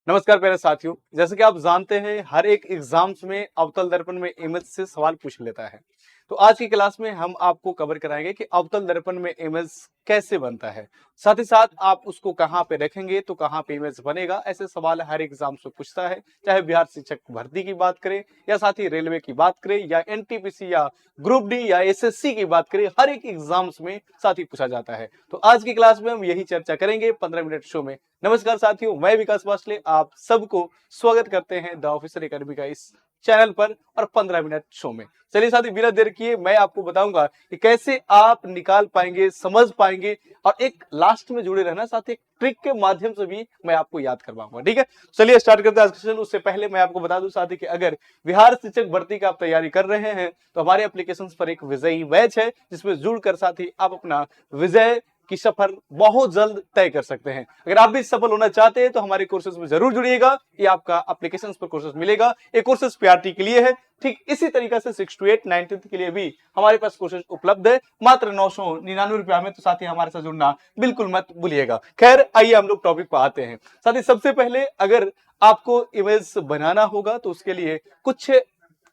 नमस्कार प्यारे साथियों। जैसे कि आप जानते हैं हर एक एग्जाम्स में अवतल दर्पण में इमेज से सवाल पूछ लेता है। तो आज की क्लास में हम आपको कवर कराएंगे कि अवतल दर्पण में इमेज कैसे बनता है, साथ ही साथ आप उसको कहाँ पे रखेंगे तो कहाँ पे इमेज बनेगा। ऐसे सवाल हर एग्जाम से पूछता है, चाहे बिहार शिक्षक भर्ती की बात करें या साथ ही रेलवे की बात करें या एनटीपीसी या ग्रुप डी या एसएससी की बात करें, हर एक एग्जाम्स में साथ ही पूछा जाता है। तो आज की क्लास में हम यही चर्चा करेंगे 15 मिनट शो में। नमस्कार साथियों, मैं विकास वासले आप सबको स्वागत करते हैं द ऑफिसर एकेडमी का इस चैनल पर और 15 मिनट शो में। चलिए साथी, बिना देर किए मैं आपको बताऊंगा कि कैसे आप निकाल पाएंगे, समझ पाएंगे और एक लास्ट में जुड़े रहना, साथ ही एक ट्रिक के माध्यम से भी मैं आपको याद करवाऊंगा। ठीक है, चलिए स्टार्ट करते हैं आज का सेशन। उससे पहले मैं आपको बता दूं साथी कि अगर बिहार शिक्षक भर्ती का आप तैयारी कर रहे हैं तो हमारे एप्लीकेशन पर एक विजयी बैच है जिसमें जुड़कर साथी आप अपना विजय की सफर बहुत जल्द तय कर सकते हैं। अगर आप भी सफल होना चाहते हैं तो हमारे कोर्सेज में जरूर जुड़िएगा। ये आपका एप्लीकेशन पर कोर्सेज मिलेगा। ये कोर्सेज पीआरटी के लिए है। ठीक इसी तरीके से 6 to 8 9th के लिए भी हमारे पास कोर्सेज उपलब्ध है मात्र 999 रुपया में। तो साथ ही हमारे साथ जुड़ना बिल्कुल मत भूलिएगा। खैर, आइए हम लोग टॉपिक पर आते हैं। साथ ही सबसे पहले अगर आपको इमेज बनाना होगा तो उसके लिए कुछ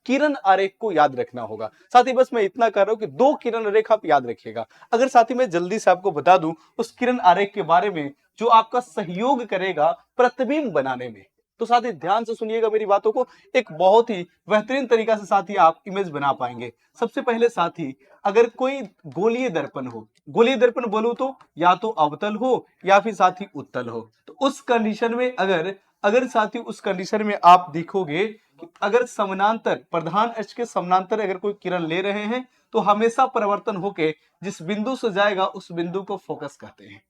किरण आरेख को याद रखना होगा। साथ ही बस मैं इतना कर रहा हूं कि 2 किरण आरेख आप याद रखिएगा। अगर साथी मैं जल्दी से आपको बता दूं उस किरण आरेख के बारे में जो आपका सहयोग करेगा प्रतिबिंब बनाने में, तो साथी ध्यान से सुनिएगा मेरी बातों को। एक बहुत ही बेहतरीन तरीका से साथी आप इमेज बना पाएंगे। सबसे पहले साथी, अगर कोई गोलीय दर्पण हो, गोलीय दर्पण बोलूं तो या तो अवतल हो या फिर साथी उत्तल हो, तो उस कंडीशन में अगर अगर साथी उस कंडीशन में आप देखोगे कि अगर समानांतर, प्रधान अक्ष के समानांतर अगर कोई किरण ले रहे हैं तो हमेशा परिवर्तन होके जिस बिंदु से जाएगा उस बिंदु को फोकस कहते हैं।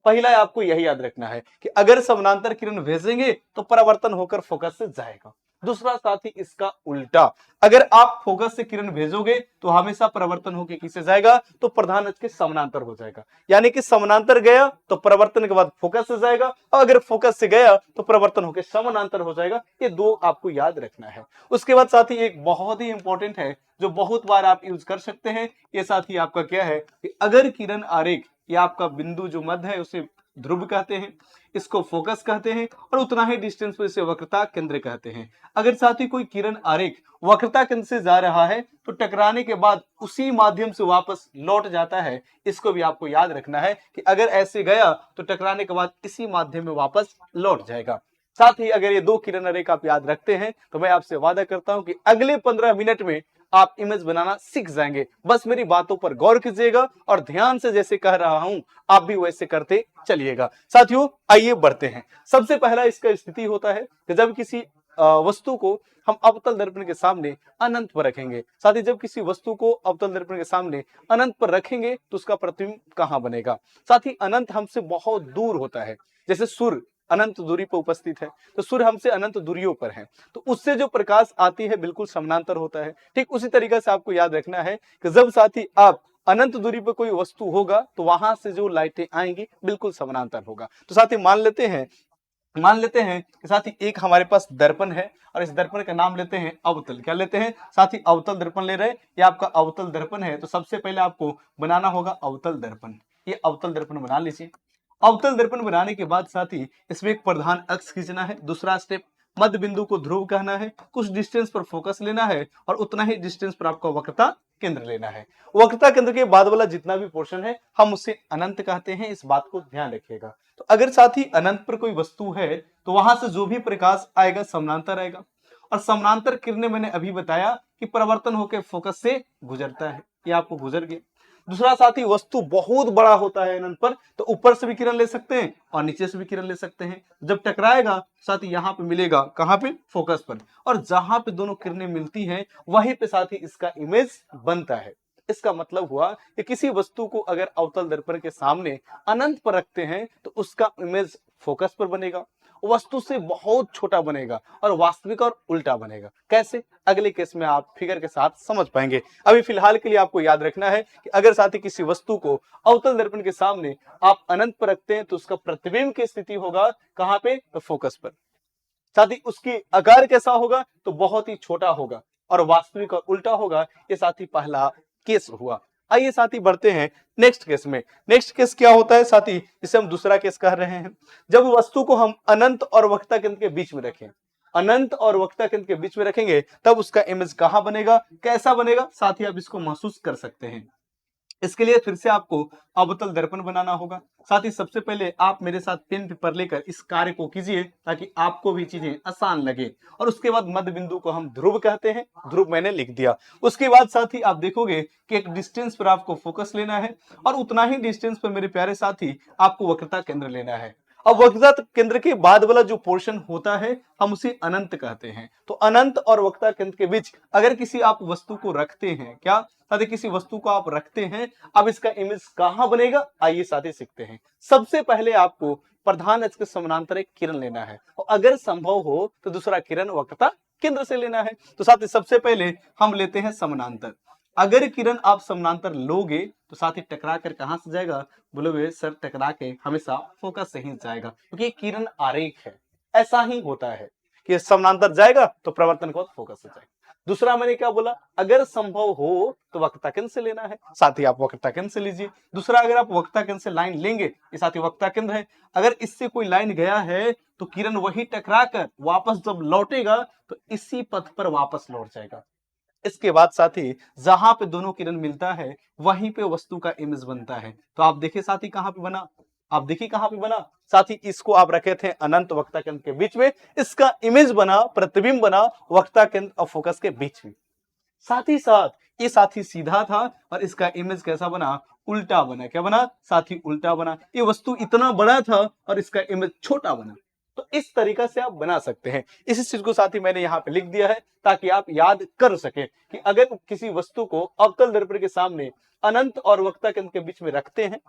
पहला आपको यही याद रखना है कि अगर समानांतर किरण भेजेंगे तो परावर्तन होकर फोकस से जाएगा। दूसरा साथी इसका उल्टा, अगर आप फोकस से किरण भेजोगे तो हमेशा परिवर्तन होकर किससे जाएगा, तो प्रधान अक्ष के समानांतर हो जाएगा। यानी कि समानांतर गया तो परिवर्तन के बाद फोकस से जाएगा, और अगर फोकस से गया तो परिवर्तन होकर समानांतर हो जाएगा। ये 2 आपको याद रखना है। उसके बाद साथी एक बहुत ही इंपॉर्टेंट है जो बहुत बार आप यूज कर सकते हैं। ये साथी आपका क्या है कि अगर किरण आरेख या आपका बिंदु जो मध्य है उसे ध्रुव कहते हैं, इसको फोकस कहते हैं, और उतना ही डिस्टेंस पर इसे वक्रता केंद्र कहते हैं। अगर साथी कोई किरण आरेख वक्रता केंद्र से जा रहा है तो टकराने के बाद उसी माध्यम से वापस लौट जाता है। इसको भी आपको याद रखना है कि अगर ऐसे गया तो टकराने के बाद इसी माध्यम में वापस लौट जाएगा। साथ ही अगर ये 2 किरण आरेख आप याद रखते हैं तो मैं आपसे वादा करता हूं कि अगले 15 मिनट में आप इमेज बनाना सीख जाएंगे। बस मेरी बातों पर गौर कीजिएगा और ध्यान से जैसे कह रहा हूं आप भी वैसे करते चलिएगा। साथियों आइए बढ़ते हैं। सबसे पहला इसका स्थिति होता है कि जब किसी वस्तु को हम अवतल दर्पण के सामने अनंत पर रखेंगे। साथ ही जब किसी वस्तु को अवतल दर्पण के सामने अनंत पर रखेंगे तो उसका प्रतिबिंब कहां बनेगा। साथ ही अनंत हमसे बहुत दूर होता है। जैसे सूर्य अनंत दूरी पर उपस्थित है तो सूर्य हमसे अनंत दूरियों पर है, तो उससे जो प्रकाश आती है बिल्कुल समानांतर होता है। ठीक उसी तरीके से आपको याद रखना है कि जब साथी आप अनंत दूरी पर कोई वस्तु होगा तो वहां से जो लाइटें आएंगी बिल्कुल समानांतर होगा। तो साथी मान लेते हैं कि साथ ही एक हमारे पास दर्पण है और इस दर्पण का नाम लेते हैं अवतल। क्या लेते हैं साथ ही? अवतल दर्पण ले रहे हैं। ये आपका अवतल दर्पण है तो सबसे पहले आपको बनाना होगा अवतल दर्पण। ये अवतल दर्पण बना लीजिए। अवतल दर्पण बनाने के बाद साथ ही इसमें एक प्रधान अक्ष खींचना है। दूसरा स्टेप, मध्य बिंदु को ध्रुव कहना है, कुछ डिस्टेंस पर फोकस लेना है और उतना ही डिस्टेंस पर आपको वक्रता केंद्र लेना है। वक्रता केंद्र के बाद वाला जितना भी पोर्शन है हम उसे अनंत कहते हैं। इस बात को ध्यान रखिएगा। तो अगर साथ ही अनंत पर कोई वस्तु है तो वहां से जो भी प्रकाश आएगा समानांतर आएगा, और समानांतर किरणें मैंने अभी बताया कि परिवर्तन होकर फोकस से गुजरता है। ये आपको गुजर गया। दूसरा साथी, वस्तु बहुत बड़ा होता है अनंत पर तो ऊपर से भी किरण ले सकते हैं और नीचे से भी किरण ले सकते हैं। जब टकराएगा साथी यहाँ पे मिलेगा, कहां पे? फोकस पर। और जहां पे दोनों किरणें मिलती हैं वहीं पे साथी इसका इमेज बनता है। इसका मतलब हुआ कि किसी वस्तु को अगर अवतल दर्पण के सामने अनंत पर रखते हैं तो उसका इमेज फोकस पर बनेगा, वस्तु से बहुत छोटा बनेगा और वास्तविक और उल्टा बनेगा। कैसे? अगले केस में आप फिगर के साथ समझ पाएंगे। अभी फिलहाल के लिए आपको याद रखना है कि अगर साथी किसी वस्तु को अवतल दर्पण के सामने आप अनंत पर रखते हैं तो उसका प्रतिबिंब की स्थिति होगा कहां पे? तो फोकस पर। साथी उसकी आकार कैसा होगा? तो बहुत ही छोटा होगा और वास्तविक और उल्टा होगा। ये साथी पहला केस हुआ। आइए साथी बढ़ते हैं नेक्स्ट केस में। नेक्स्ट केस क्या होता है साथी, इसे हम दूसरा केस कह रहे हैं। जब वस्तु को हम अनंत और वक्रता केंद्र के बीच में रखें, अनंत और वक्रता केंद्र के बीच में रखेंगे, तब उसका इमेज कहां बनेगा, कैसा बनेगा साथी, आप इसको महसूस कर सकते हैं। इसके लिए फिर से आपको अवतल दर्पण बनाना होगा। साथ ही सबसे पहले आप मेरे साथ पेन पेपर लेकर इस कार्य को कीजिए ताकि आपको भी चीजें आसान लगे। और उसके बाद मध्य बिंदु को हम ध्रुव कहते हैं, ध्रुव मैंने लिख दिया। उसके बाद साथ ही आप देखोगे कि एक डिस्टेंस पर आपको फोकस लेना है और उतना ही डिस्टेंस पर मेरे प्यारे साथी आपको वक्रता केंद्र लेना है। अब वक्रता केंद्र के बाद वाला जो पोर्शन होता है हम उसे अनंत कहते हैं। तो अनंत और वक्रता केंद्र के बीच अगर किसी आप वस्तु को रखते हैं, क्या साथी किसी वस्तु को आप रखते हैं, अब इसका इमेज कहां बनेगा, आइए साथी सीखते हैं। सबसे पहले आपको प्रधान अक्ष के समानांतर एक किरण लेना है और अगर संभव हो तो दूसरा किरण वक्रता केंद्र से लेना है। तो साथी सबसे पहले हम लेते हैं समानांतर। अगर किरण आप समानांतर लोगे तो साथ ही टकरा कर कहां से जाएगा, बोलोगे सर टकरा के हमेशा फोकस से ही जाएगा, क्योंकि किरण आरेख है। ऐसा ही होता है कि समानांतर जाएगा तो प्रवर्तन के बाद फोकस से जाएगा। दूसरा मैंने क्या बोला, अगर संभव हो तो वक्रता केंद्र से लेना है, साथ ही आप वक्रता केंद्र से लीजिए। दूसरा अगर आप वक्रता केंद्र से लाइन लेंगे, ये साथ ही वक्रता केंद्र है, अगर इससे कोई लाइन गया है तो किरण वही टकरा कर वापस जब लौटेगा तो इसी पथ पर वापस लौट जाएगा। इसके बाद साथी जहां पे दोनों किरण मिलता है वहीं पे वस्तु का इमेज बनता है। तो आप देखिए साथी कहां पे बना, आप देखिए कहां पे बना साथी, इसको आप रखे थे अनंत वक्रता केंद्र के बीच में, इसका इमेज बना, प्रतिबिंब बना वक्रता केंद्र और फोकस के बीच में। साथ ही साथ ये साथी सीधा था और इसका इमेज कैसा बना, उल्टा बना। क्या बना साथी, उल्टा बना। ये वस्तु इतना बड़ा था और इसका इमेज छोटा बना। तो इस तरीका से आप बना सकते हैं। इसी चीज को साथी मैंने यहाँ पे लिख दिया है ताकि आप याद कर सके कि अगर किसी वस्तु को अवतल दर्पण के सामने अनंत और वक्रता केंद्र के बीच में रखते हैं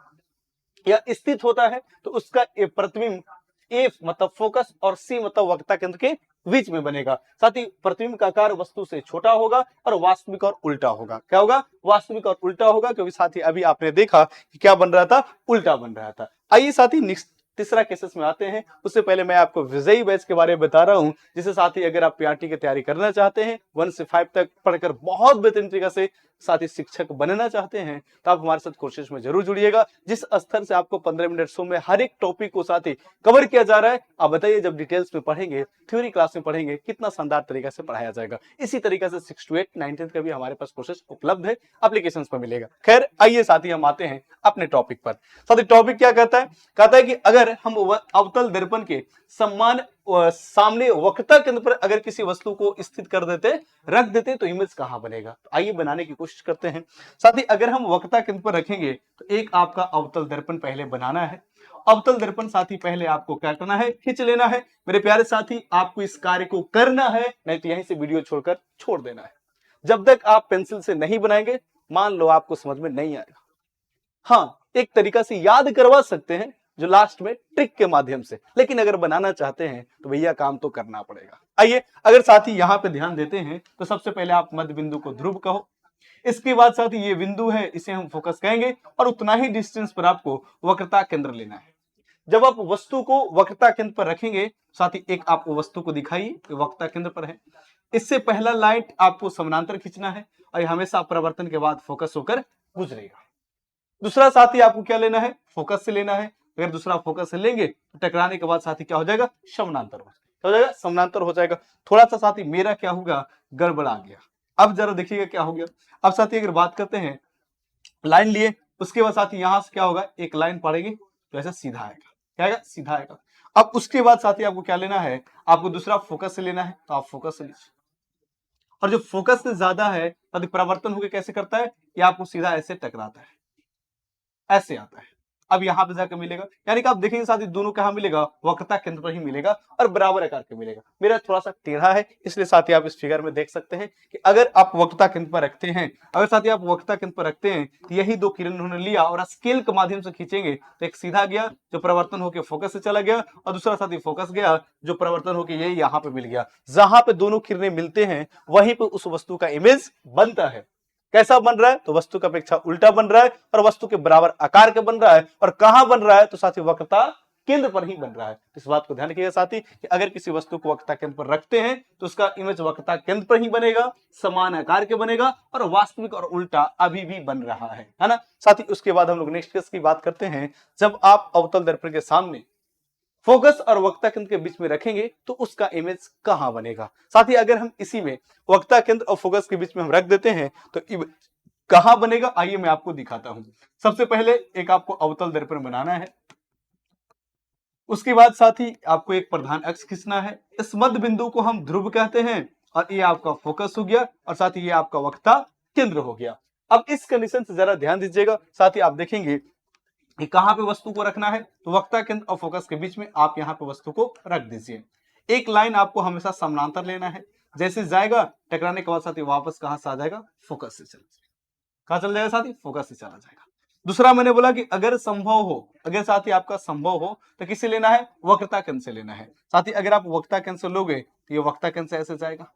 या स्थित होता है तो उसका प्रतिबिंब ए मतलब फोकस और सी मतलब वक्रता केंद्र के बीच में बनेगा। साथ ही प्रतिबिंब का आकार वस्तु से छोटा होगा और वास्तविक और उल्टा होगा। क्या होगा, वास्तविक और उल्टा होगा, क्योंकि साथी अभी आपने देखा कि क्या बन रहा था, उल्टा बन रहा था। आइए साथी नेक्स्ट तीसरा केसेस में आते हैं। उससे पहले मैं आपको विजयी बैच के बारे में बता रहा हूं, जिसे साथी अगर आप पीआरटी की तैयारी करना चाहते हैं 1 से 5 तक पढ़कर बहुत बेहतरीन तरीके से साथी शिक्षक बनना चाहते हैं तो आप हमारे साथ कोशिश में जरूर जुड़िएगा। जिस स्तर से आपको 15 मिनट शो में हर एक टॉपिक को साथी कवर किया जा रहा है, आप बताइए जब डिटेल्स में पढ़ेंगे, थ्योरी क्लास में पढ़ेंगे, कितना शानदार तरीके से पढ़ाया जाएगा। इसी तरीके से 6 to 8 9th का भी हमारे पास कोर्सेज उपलब्ध है, एप्लीकेशन पर मिलेगा। खैर आइए साथी हम आते हैं अपने टॉपिक पर। साथी टॉपिक क्या कहता है, कहता है कि अगर हम अवतल दर्पण के सम्मान सामने वक्रता केंद्र पर अगर किसी वस्तु को स्थित कर देते, रख देते तो इमेज कहां बनेगा। तो आइए बनाने की कोशिश करते हैं। साथ ही अगर हम वक्रता केंद्र पर रखेंगे तो एक आपका अवतल दर्पण पहले बनाना है। अवतल दर्पण साथी पहले आपको क्या करना है, खींच लेना है। मेरे प्यारे साथी आपको इस कार्य को करना है, नहीं तो यहीं से वीडियो छोड़कर छोड़ देना है। जब तक आप पेंसिल से नहीं बनाएंगे मान लो आपको समझ में नहीं आएगा। हाँ, एक तरीका से याद करवा सकते हैं जो लास्ट में ट्रिक के माध्यम से, लेकिन अगर बनाना चाहते हैं तो भैया काम तो करना पड़ेगा। आइए अगर साथी यहाँ पे ध्यान देते हैं तो सबसे पहले आप मध्य बिंदु को ध्रुव कहो। इसके बाद साथी ये बिंदु है, इसे हम फोकस कहेंगे और उतना ही डिस्टेंस पर आपको वक्रता केंद्र लेना है। जब आप वस्तु को वक्रता केंद्र पर रखेंगे साथी एक आप वस्तु को दिखाइए वक्रता केंद्र पर है, इससे पहला लाइन आपको समानांतर खींचना है और हमेशा परावर्तन के बाद फोकस होकर गुजरेगा। दूसरा साथी आपको क्या लेना है, फोकस से लेना है। अगर दूसरा फोकस से लेंगे तो टकराने के बाद साथी क्या हो जाएगा, समानांतर हो जाएगा, समानांतर हो जाएगा। थोड़ा सा साथी मेरा क्या होगा, गड़बड़ा गया। अब जरा देखिएगा क्या हो गया। अब साथी अगर बात करते हैं लाइन लिए, उसके बाद साथी यहां से क्या होगा, एक लाइन पड़ेगी तो ऐसा सीधा आएगा। क्या आएगा, सीधा आएगा। अब उसके बाद साथी आपको क्या लेना है, आपको दूसरा फोकस से लेना है, तो आप फोकस से लीजिए। और जो फोकस से ज्यादा है साथी परावर्तन होकर कैसे करता है, ये आपको सीधा ऐसे टकराता है, ऐसे आता है। अब यहां पे जाकर मिलेगा, यानी कि आप देखेंगे साथी दोनों कहां मिलेगा, वक्रता केंद्र पर ही मिलेगा और बराबर आकार के मिलेगा। मेरा थोड़ा सा टेढ़ा है इसलिए साथी आप इस फिगर में देख सकते हैं कि अगर आप वक्रता केंद्र पर रखते हैं, अगर साथी आप वक्रता केंद्र पर रखते हैं तो यही दो किरण उन्होंने लिया और स्केल के माध्यम से खींचेंगे तो एक सीधा गया जो परिवर्तन होकर फोकस से चला गया और दूसरा साथी फोकस गया जो परिवर्तन होकर यही यहाँ पे मिल गया। जहां पे दोनों किरणें मिलते हैं वहीं पे उस वस्तु का इमेज बनता है। कैसा बन रहा है, तो वस्तु की अपेक्षा उल्टा बन रहा है और वस्तु के बराबर आकार के बन रहा है। और कहां बन रहा है, तो साथी वक्रता केंद्र पर ही बन रहा है। इस बात को ध्यान रखिएगा साथी कि अगर किसी वस्तु को वक्रता केंद्र पर रखते हैं तो उसका इमेज वक्रता केंद्र पर ही बनेगा, समान आकार के बनेगा और वास्तविक और उल्टा अभी भी बन रहा है ना साथी। उसके बाद हम लोग नेक्स्ट केस की बात करते हैं। जब आप अवतल दर्पण के सामने फोकस और वक्रता केंद्र के बीच में रखेंगे तो उसका इमेज कहां बनेगा साथी। अगर हम इसी में वक्रता केंद्र और फोकस के बीच में हम रख देते हैं तो कहां बनेगा, आइए मैं आपको दिखाता हूं। सबसे पहले एक आपको अवतल दर्पण बनाना है, उसके बाद साथी आपको एक प्रधान अक्ष खींचना है। इस मध्य बिंदु को हम ध्रुव कहते हैं और ये आपका फोकस हो गया और साथ ही ये आपका वक्रता केंद्र हो गया। अब इस कंडीशन से जरा ध्यान दीजिएगा साथी, आप देखेंगे कि कहां पे वस्तु को रखना है, तो वक्रता केंद्र और फोकस के बीच में आप यहां पे वस्तु को रख दीजिए। एक लाइन आपको हमेशा समानांतर लेना है, जैसे जाएगा टकराने के बाद साथी वापस कहां से आ जाएगा, फोकस से चला जाएगा। कहां चल जाएगा साथी, फोकस से चला जाएगा। दूसरा मैंने बोला कि अगर संभव हो, अगर साथी आपका संभव हो तो किसे लेना है, वक्रता केंद्र से लेना है साथी। अगर आप वक्रता केंद्र से लोगे तो ये वक्रता केंद्र से ऐसे जाएगा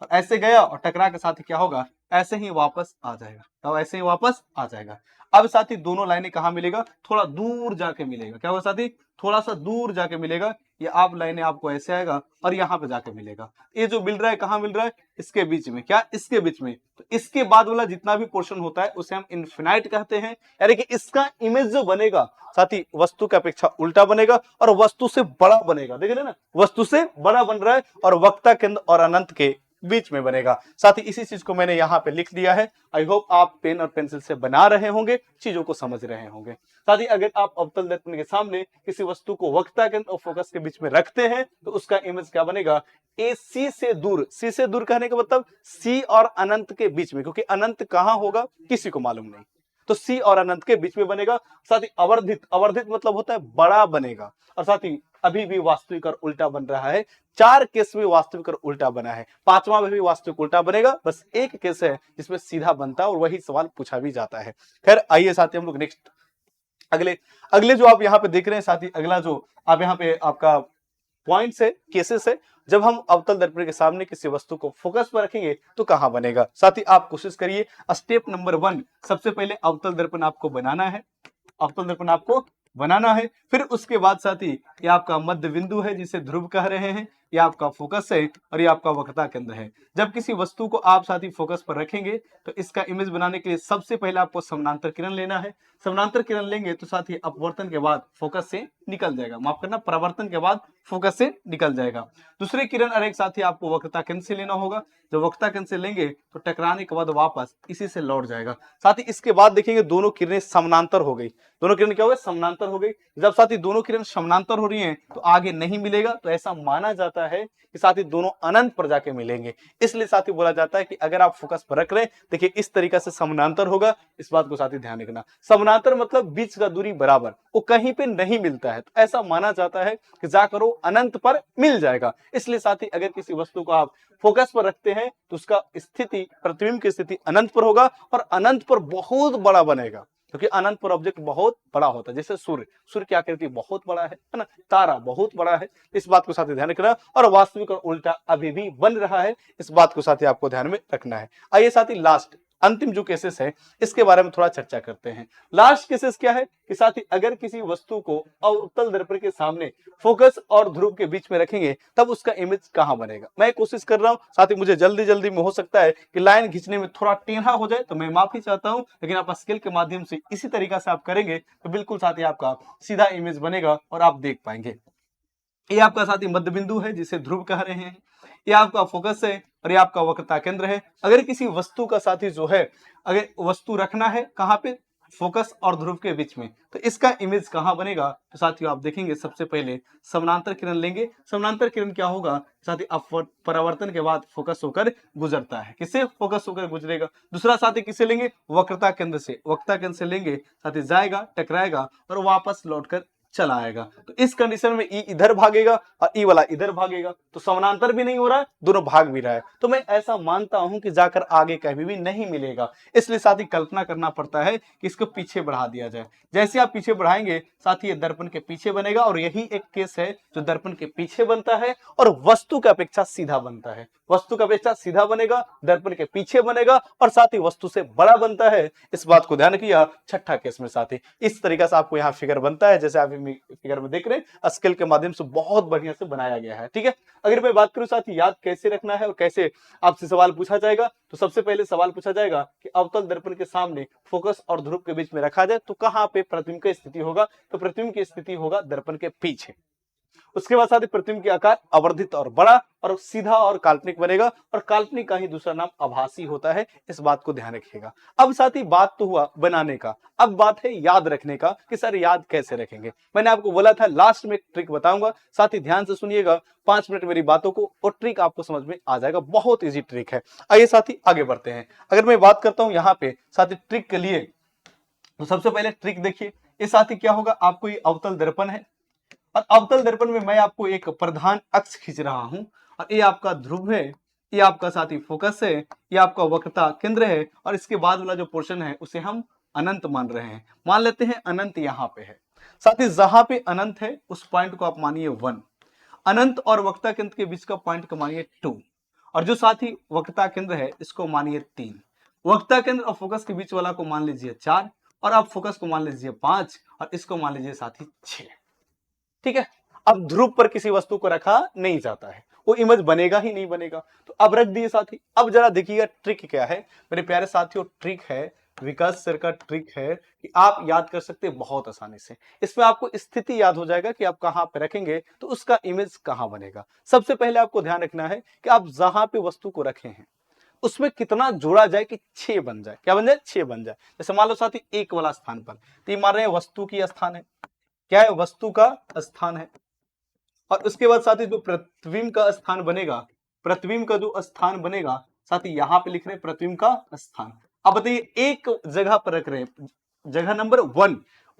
और ऐसे गया और टकरा के साथ क्या होगा, ऐसे ही वापस आ जाएगा, तो ऐसे ही वापस आ जाएगा। अब साथी दोनों लाइनें कहां मिलेगा, थोड़ा दूर जाके मिलेगा। क्या होगा साथी, थोड़ा सा दूर जाके मिलेगा। ये आप लाइनें आपको ऐसे आएगा और यहाँ पे जाके मिलेगा। ये जो मिल रहा है कहां मिल रहा है, इसके बीच में। क्या, इसके बीच में। तो इसके बाद वाला जितना भी पोर्शन होता है उसे हम इनफिनाइट कहते हैं, यानी कि इसका इमेज जो बनेगा साथी वस्तु की अपेक्षा उल्टा बनेगा और वस्तु से बड़ा बनेगा। देख रहे ना, वस्तु से बड़ा बन रहा है और वक्रता केंद्र और अनंत के बीच में बनेगा साथी। इसी चीज को मैंने यहाँ पे लिख दिया है। आई होप आप पेन और पेंसिल से बना रहे होंगे, चीजों को समझ रहे होंगे साथी। अगर आप अवतल दर्पण के सामने किसी वस्तु को वक्रता केंद्र और फोकस के बीच में रखते हैं तो उसका इमेज क्या बनेगा, ए सी से दूर। सी से दूर कहने का मतलब सी और अनंत के बीच में, क्योंकि अनंत कहां होगा किसी को मालूम नहीं, तो सी और अनंत के बीच में बनेगा साथ ही। अवर्धित, अवर्धित मतलब होता है बड़ा बनेगा और साथ ही अभी भी वास्तविक और उल्टा बन रहा है। 4 केस में वास्तविक और उल्टा बना है, 5वां में भी वास्तविक उल्टा बनेगा। बस एक केस है जिसमें सीधा बनता है और वही सवाल पूछा भी जाता है। खैर आइए साथी हम लोग नेक्स्ट अगले जो आप यहाँ पे देख रहे हैं साथी, अगला जो आप यहाँ पे आपका पॉइंट्स है, केसेस है। जब हम अवतल दर्पण के सामने किसी वस्तु को फोकस पर रखेंगे तो कहां बनेगा साथी, आप कोशिश करिए। स्टेप नंबर 1, सबसे पहले अवतल दर्पण आपको बनाना है। अवतल दर्पण आपको बनाना है, फिर उसके बाद साथी ये आपका मध्य बिंदु है जिसे ध्रुव कह रहे हैं, ये आपका फोकस है और ये आपका वक्रता केंद्र है। जब किसी वस्तु को आप साथी फोकस पर रखेंगे तो इसका इमेज बनाने के लिए सबसे पहले आपको समानांतर किरण लेना है। समानांतर किरण लेंगे तो साथी अपवर्तन के बाद फोकस से निकल जाएगा, माफ करना परावर्तन के बाद फोकस से निकल जाएगा। दूसरे किरण अरे साथी आपको वक्रता केंद्र से लेना होगा। जब वक्रता केंद्र से लेंगे तो टकराने के बाद वापस इसी से लौट जाएगा साथी। इसके बाद देखेंगे दोनों किरणें समानांतर हो गई। दोनों किरण क्या हो गई, समानांतर हो गई। जब साथी दोनों किरण समानांतर हो रही हैं तो आगे नहीं मिलेगा, तो ऐसा माना जाता है कि साथी दोनों अनंत पर जाके मिलेंगे। इसलिए साथी बोला जाता है कि अगर आप फोकस पर रख रहे हैं, देखिए इस तरीका से समानांतर होगा। इस बात को साथी ध्यान रखना, समानांतर मतलब बीच का दूरी बराबर, वो कहीं पे नहीं मिलता है, तो ऐसा माना जाता है कि जाकर वो अनंत पर मिल जाएगा। इसलिए साथी अगर किसी वस्तु को आप फोकस पर रखते हैं तो उसका स्थिति, प्रतिबिंब की स्थिति अनंत पर होगा और अनंत पर बहुत बड़ा बनेगा, क्योंकि अनंत पर ऑब्जेक्ट बहुत बड़ा होता है। जैसे सूर्य की आकृति बहुत बड़ा है ना, तारा बहुत बड़ा है। इस बात को साथी ध्यान रखना और वास्तविक और उल्टा अभी भी बन रहा है, इस बात को साथी आपको ध्यान में रखना है। आइए साथी लास्ट अंतिम जो केसेस है इसके बारे में थोड़ा चर्चा करते हैं। लास्ट केसेस क्या है कि साथी अगर किसी वस्तु को अवतल दर्पण के सामने फोकस और ध्रुव के बीच में रखेंगे तब उसका इमेज कहां बनेगा। मैं कोशिश कर रहा हूं साथी, मुझे जल्दी में हो सकता है कि लाइन खींचने में थोड़ा टेढ़ा हो जाए तो मैं माफी चाहता हूं, लेकिन आप स्केल के माध्यम से इसी तरीका से आप करेंगे तो बिल्कुल साथी आपका सीधा इमेज बनेगा और आप देख पाएंगे। ये आपका साथी मध्य बिंदु है जिसे ध्रुव कह रहे हैं, ये आपका फोकस है और ये आपका वक्रता केंद्र है। अगर किसी वस्तु का साथी जो है, अगर वस्तु रखना है कहां पे, फोकस और ध्रुव के बीच में, तो इसका इमेज कहां बनेगा, तो साथियों आप देखेंगे सबसे पहले समानांतर किरण लेंगे। समानांतर किरण क्या होगा साथी, अपवर्त परावर्तन के बाद फोकस होकर गुजरता है। किससे फोकस होकर गुजरेगा। दूसरा साथी किसे लेंगे, वक्रता केंद्र से। वक्रता केंद्र से लेंगे साथी, जाएगा टकराएगा और वापस लौटकर चला आएगा। तो इस कंडीशन में ई इधर भागेगा और ई वाला इधर भागेगा, तो समानांतर भी नहीं हो रहा है, दोनों भाग भी रहा है। तो मैं ऐसा मानता हूं कि जाकर आगे कभी भी नहीं मिलेगा। इसलिए साथी कल्पना करना पड़ता है कि इसको पीछे बढ़ा दिया जाए। जैसे आप पीछे बढ़ाएंगे साथी ये दर्पण के पीछे बनेगा और यही एक केस है जो दर्पण के पीछे बनता है और वस्तु की अपेक्षा सीधा बनता है। वस्तु की अपेक्षा सीधा बनेगा, दर्पण के पीछे बनेगा और साथ ही वस्तु से बड़ा बनता है। इस बात को ध्यान किया। छठा केस में साथी इस तरीका से आपको यहाँ फिगर बनता है, जैसे आप फिगर में देख रहे हैं, स्केल के माध्यम से बहुत बढ़िया से बनाया गया है। ठीक है, अगर मैं बात करूं साथी याद कैसे रखना है और कैसे आपसे सवाल पूछा जाएगा, तो सबसे पहले सवाल पूछा जाएगा कि अवतल दर्पण के सामने फोकस और ध्रुव के बीच में रखा जाए तो कहां पे प्रतिबिंब की स्थिति होगा, तो प्रतिबिंब की स्थिति होगा दर्पण के पीछे। उसके बाद साथी प्रतिबिंब की आकार आवर्धित और बड़ा और सीधा और काल्पनिक बनेगा, और काल्पनिक का ही दूसरा नाम आभासी होता है, इस बात को ध्यान रखिएगा। अब साथी बात तो हुआ बनाने का, अब बात है याद रखने का कि सर याद कैसे रखेंगे। मैंने आपको बोला था लास्ट में एक ट्रिक बताऊंगा, साथी ध्यान से सुनिएगा, 5 मिनट मेरी बातों को और ट्रिक आपको समझ में आ जाएगा, बहुत इजी ट्रिक है। आइए साथी आगे बढ़ते हैं। अगर मैं बात करता हूं यहाँ पे साथी ट्रिक के लिए, तो सबसे पहले ट्रिक देखिए, इस साथी क्या होगा, आपको ये अवतल दर्पण है और अवतल दर्पण में मैं आपको एक प्रधान अक्ष खींच रहा हूं, और ये आपका ध्रुव है, ये आपका साथी फोकस है, ये आपका वक्रता केंद्र है, और इसके बाद वाला जो पोर्शन है उसे हम अनंत मान रहे हैं। मान लेते हैं अनंत यहाँ पे है साथी, जहां पे अनंत है उस पॉइंट को आप मानिए 1, अनंत और वक्रता केंद्र के बीच का पॉइंट को मानिए 2, और जो साथी वक्रता केंद्र है इसको मानिए 3, वक्रता केंद्र और फोकस के बीच वाला को मान लीजिए 4, और आप फोकस को मान लीजिए 5, और इसको मान लीजिए साथी 6। ठीक है, अब ध्रुव पर किसी वस्तु को रखा नहीं जाता है, वो इमेज बनेगा ही नहीं बनेगा, तो अब रख दिए साथी। अब जरा देखिएगा ट्रिक क्या है मेरे प्यारे साथियों, ट्रिक है विकास सर का ट्रिक है कि आप याद कर सकते हैं बहुत आसानी से। इसमें आपको स्थिति याद हो जाएगा कि आप कहां पे रखेंगे तो उसका इमेज कहां बनेगा। सबसे पहले आपको ध्यान रखना है कि आप जहां पे वस्तु को रखे हैं उसमें कितना जोड़ा जाए कि 6 बन जाए। क्या बन जाए? 6 बन जाए। जैसे मान लो साथी 1 वाला स्थान पर, तो ये मान रहे हैं वस्तु की स्थान है, क्या है? वस्तु का स्थान है। और उसके बाद साथी जो प्रतिबिंब का स्थान बनेगा, प्रतिबिंब का जो स्थान बनेगा साथी यहां पे लिख रहे हैं प्रतिबिंब का स्थान। अब बताइए एक जगह पर रख रहे हैं, जगह नंबर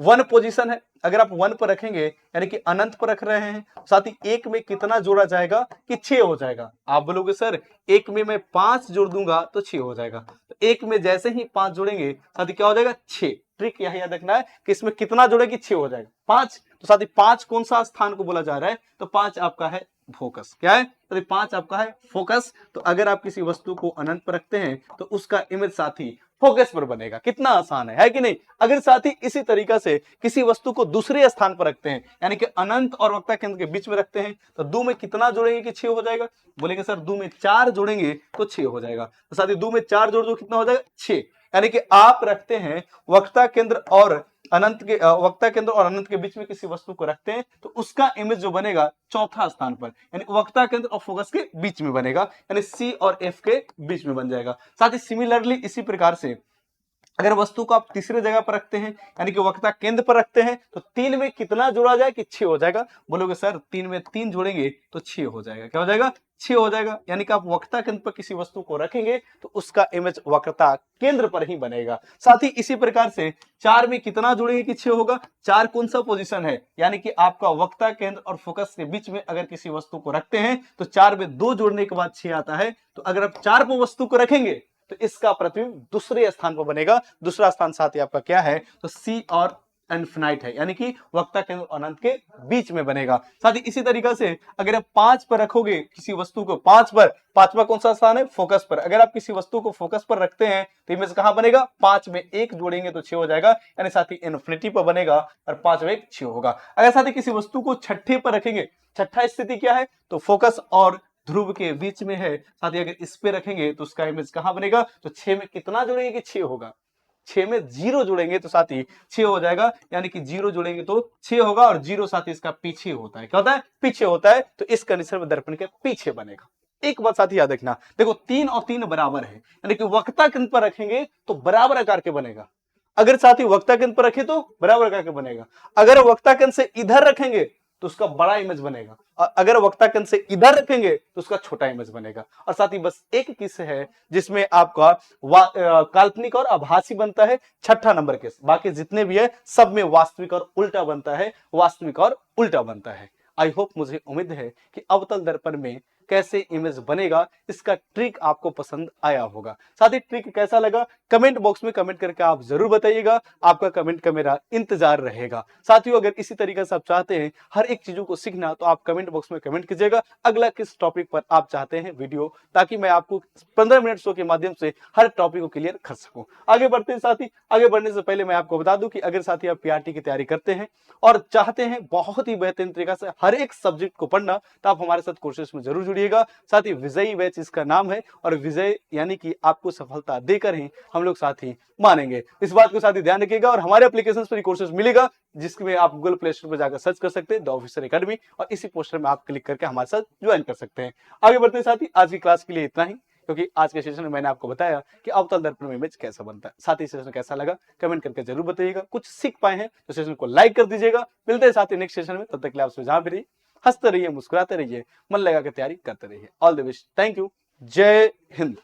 1 पोजीशन है, अगर आप 1 पर रखेंगे यानी कि अनंत पर रख रहे हैं, साथी एक में कितना जोड़ा जाएगा कि 6 हो जाएगा। आप बोलोगे सर एक में मैं 5 जोड़ दूंगा तो 6 हो जाएगा, तो एक में जैसे ही 5 जोड़ेंगे साथी क्या हो जाएगा? 6। ट्रिक यही याद रखना है कि इसमें कितना जोड़ेगी? 6 हो जाएगा। 5, तो साथी 5 कौन सा स्थान को बोला जा रहा है? तो 5 आपका है फोकस। क्या है? तो 5 आपका है फोकस। तो अगर आप किसी वस्तु को अनंत पर रखते हैं तो उसका इमेज साथी फोकस पर बनेगा। कितना आसान है कि नहीं? अगर साथी इसी तरीका से किसी वस्तु को दूसरे स्थान पर रखते हैं यानी कि अनंत और वक्रता केंद्र के बीच में रखते हैं तो 2 में कितना जोड़ेंगे कि 6 हो जाएगा? बोलेंगे सर 2 में 4 जोड़ेंगे तो 6 हो जाएगा। तो साथी 2 में 4 जोड़ दो कितना हो जाएगा? 6। यानी कि आप रखते हैं वक्रता केंद्र और अनंत के वक्रता केंद्र और अनंत के बीच में किसी वस्तु को रखते हैं तो उसका इमेज जो बनेगा चौथा स्थान पर यानी वक्रता केंद्र और फोकस के बीच में बनेगा, यानी सी और एफ के बीच में बन जाएगा। साथ ही सिमिलरली इसी प्रकार से अगर वस्तु को आप तीसरे जगह पर रखते हैं यानी कि वक्रता केंद्र पर रखते हैं तो 3 में कितना जोड़ा जाए कि 6 हो जाएगा? बोलोगे सर 3 में 3 जोड़ेंगे तो 6 हो जाएगा। क्या हो जाएगा? 6 हो जाएगा। यानी कि आप वक्रता केंद्र पर किसी वस्तु को रखेंगे तो उसका इमेज वक्रता केंद्र पर ही बनेगा। साथ ही इसी प्रकार से 4 में कितना जोड़ेंगे कि 6 होगा? 4 कौन सा पोजीशन है? यानी कि आपका वक्रता केंद्र और फोकस के बीच में अगर किसी वस्तु को रखते हैं तो 4 में 2 जोड़ने के बाद 6 आता है। तो अगर आप 4 पर वस्तु को रखेंगे तो इसका प्रतिबिंब दूसरे स्थान पर बनेगा। दूसरा स्थान साथी आपका क्या है? तो सी और इनफिनाइट है, यानी कि वक्रता केंद्र और अनंत के बीच में बनेगा। साथ ही इसी तरीका से अगर आप 5 पर रखोगे किसी वस्तु को, 5 पर, 5वां कौन सा स्थान है? फोकस पर। अगर आप किसी वस्तु को फोकस पर रखते हैं तो इमेज कहां बनेगा? 5 में 1 जोड़ेंगे तो 6 हो जाएगा, यानी साथी इनफिनिटी पर बनेगा और 5 में 1 6 होगा। अगर साथी किसी वस्तु को छठे पर रखेंगे, छठा स्थिति क्या है? तो फोकस और ध्रुव के बीच में है। साथ ही अगर इस पे रखेंगे तो उसका इमेज कहां बनेगा? तो 6 में कितना जोड़ेंगे कि 6 होगा? 6 में 0 जोड़ेंगे तो साथी 6 हो जाएगा, यानी कि 0 जोड़ेंगे तो 6 होगा, और 0 साथी इसका पीछे होता है। क्या होता है? पीछे होता है। तो इस कंडीशन में दर्पण के पीछे बनेगा। एक बात साथी याद रखना, देखो 3 और 3 बराबर है, यानी कि वक्रता केंद्र पर रखेंगे तो बराबर आकार के बनेगा। अगर साथी वक्रता केंद्र पर रखे तो बराबर आकार के बनेगा। अगर वक्रता केंद्र से इधर रखेंगे तो उसका बड़ा इमेज बनेगा, और अगर वक्रता केंद्र से इधर रखेंगे तो उसका छोटा इमेज बनेगा। और साथ ही बस एक किस है जिसमें आपका काल्पनिक और आभासी बनता है, छठा नंबर केस। बाकी जितने भी है सब में वास्तविक और उल्टा बनता है, वास्तविक और उल्टा बनता है। आई होप, मुझे उम्मीद है कि अवतल दर्पण में कैसे इमेज बनेगा इसका ट्रिक आपको पसंद आया होगा। साथ ही ट्रिक कैसा लगा कमेंट बॉक्स में कमेंट करके आप जरूर बताइएगा। आपका कमेंट का मेरा इंतजार रहेगा। साथियों, अगर इसी तरीके से आप चाहते हैं हर एक चीजों को सीखना तो आप कमेंट बॉक्स में कमेंट कीजिएगा अगला किस टॉपिक पर आप चाहते हैं वीडियो, ताकि मैं आपको 15 मिनट शो के माध्यम से हर टॉपिक को क्लियर कर सकूं। आगे बढ़ते हैं साथी। आगे बढ़ने से पहले मैं आपको बता दूं कि अगर साथी आप पीआरटी की तैयारी करते हैं और चाहते हैं बहुत ही बेहतरीन तरीका से हर एक सब्जेक्ट को पढ़ना, तो आप हमारे साथ कोर्सेज में जरूर जुड़िएगा। साथ ही विजयी बैच इसका नाम है और विजय यानी कि आपको सफलता देकर ही हम लोग साथी मानेंगे। इस बात को साथी ध्यान रखिएगा और हमारे एप्लीकेशन पर कोर्सेज मिलेगा जिसमें आप गूगल प्ले स्टोर पर जाकर सर्च कर सकते हैं द ऑफिसर एकेडमी, और इसी पोस्टर में आप क्लिक करके हमारे साथ ज्वाइन कर सकते हैं। आगे बढ़ते हैं साथी। आज की क्लास के लिए इतना ही, क्योंकि आज के सेशन में मैंने आपको बताया कि अवतल दर्पण में इमेज कैसा बनता है। साथ ही सेशन कैसा लगा कमेंट करके जरूर बताइएगा। कुछ सीख पाए हैं तो सेशन को लाइक कर दीजिएगा। मिलते हैं साथ ही नेक्स्ट सेशन में। तब तक के लिए आप जहां भी रहिए, हंसते रहिए, मुस्कुराते रहिए, मन लगा के तैयारी करते रहिए। All the best. Thank you. जय हिंद।